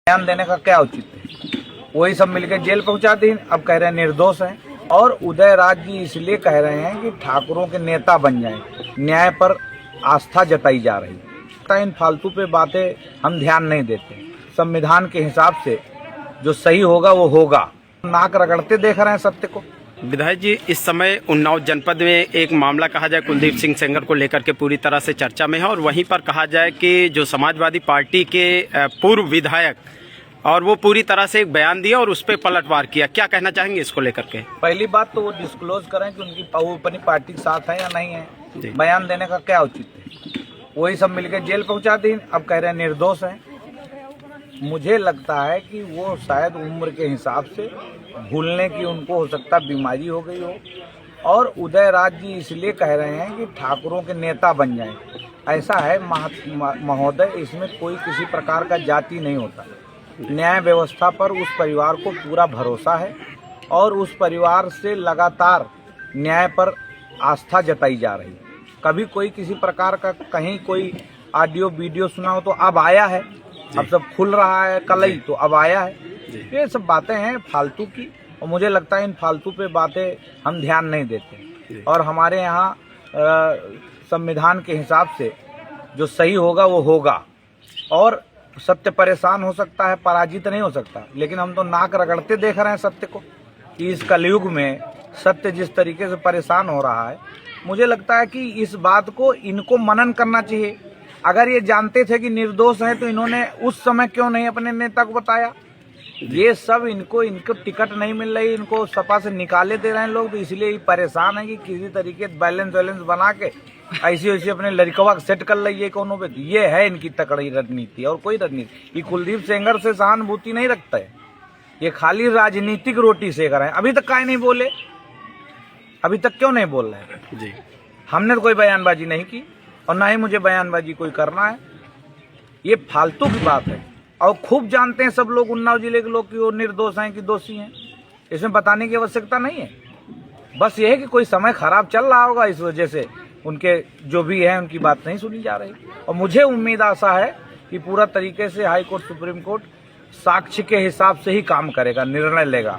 बयान देने का क्या औचित्य है? वही सब मिलकर जेल पहुंचा दी, अब कह रहे हैं निर्दोष हैं। और उदयराज जी इसलिए कह रहे हैं कि ठाकुरों के नेता बन जाएं, न्याय पर आस्था जताई जा रही है। इन फालतू पे बातें हम ध्यान नहीं देते। संविधान के हिसाब से जो सही होगा वो होगा। नाक रगड़ते देख रहे हैं सत्य को। विधायक जी, इस समय उन्नाव जनपद में एक मामला कहा जाए कुलदीप सिंह सेंगर को लेकर के पूरी तरह से चर्चा में है, और वहीं पर कहा जाए कि जो समाजवादी पार्टी के पूर्व विधायक और वो पूरी तरह से एक बयान दिया और उस पर पलटवार किया। क्या कहना चाहेंगे इसको लेकर के? पहली बात तो वो डिस्क्लोज करें कि उनकी अपनी पार्टी के साथ है या नहीं है। बयान देने का क्या औचित्य है? वही सब मिलकर जेल पहुंचा दी, अब कह रहे हैं निर्दोष हैं। मुझे लगता है कि वो शायद उम्र के हिसाब से भूलने की उनको हो सकता बीमारी हो गई हो, और उदयराज जी इसलिए कह रहे हैं कि ठाकुरों के नेता बन जाएं। ऐसा है महोदय, इसमें कोई किसी प्रकार का जाति नहीं होता। न्याय व्यवस्था पर उस परिवार को पूरा भरोसा है और उस परिवार से लगातार न्याय पर आस्था जताई जा रही है। कभी कोई किसी प्रकार का कहीं कोई ऑडियो वीडियो सुना हो तो अब आया है, अब सब खुल रहा है, कल ही तो अब आया है। ये सब बातें हैं फालतू की, और मुझे लगता है इन फालतू पे बातें हम ध्यान नहीं देते। और हमारे यहाँ संविधान के हिसाब से जो सही होगा वो होगा, और सत्य परेशान हो सकता है, पराजित नहीं हो सकता। लेकिन हम तो नाक रगड़ते देख रहे हैं सत्य को कि इस कलयुग में सत्य जिस तरीके से परेशान हो रहा है, मुझे लगता है कि इस बात को इनको मनन करना चाहिए। अगर ये जानते थे कि निर्दोष हैं तो इन्होंने उस समय क्यों नहीं अपने नेता को बताया? ये सब इनको टिकट नहीं मिल रही, इनको सपा से निकाले दे रहे हैं लोग, तो इसलिए ये परेशान है कि किसी तरीके बैलेंस बना के ऐसी वैसी अपने लड़कवा सेट कर ली कोनो पे। ये है इनकी तकड़ी रणनीति, और कोई रणनीति। ये कुलदीप सेंगर से सहानुभूति नहीं रखता है, ये खाली राजनीतिक रोटी सेक रहे हैं। अभी तक काहे नहीं बोले? अभी तक क्यों नहीं बोल रहे हैं जी? हमने तो कोई बयानबाजी नहीं की और ना ही मुझे बयानबाजी कोई करना है। ये फालतू की बात है, और खूब जानते हैं सब लोग, उन्नाव जिले के लोग, कि वो निर्दोष हैं कि दोषी हैं। इसमें बताने की आवश्यकता नहीं है। बस ये है कि कोई समय खराब चल रहा होगा, इस वजह से उनके जो भी है उनकी बात नहीं सुनी जा रही। और मुझे उम्मीद आशा है कि पूरा तरीके से हाई कोर्ट, सुप्रीम कोर्ट साक्ष्य के हिसाब से ही काम करेगा, निर्णय लेगा।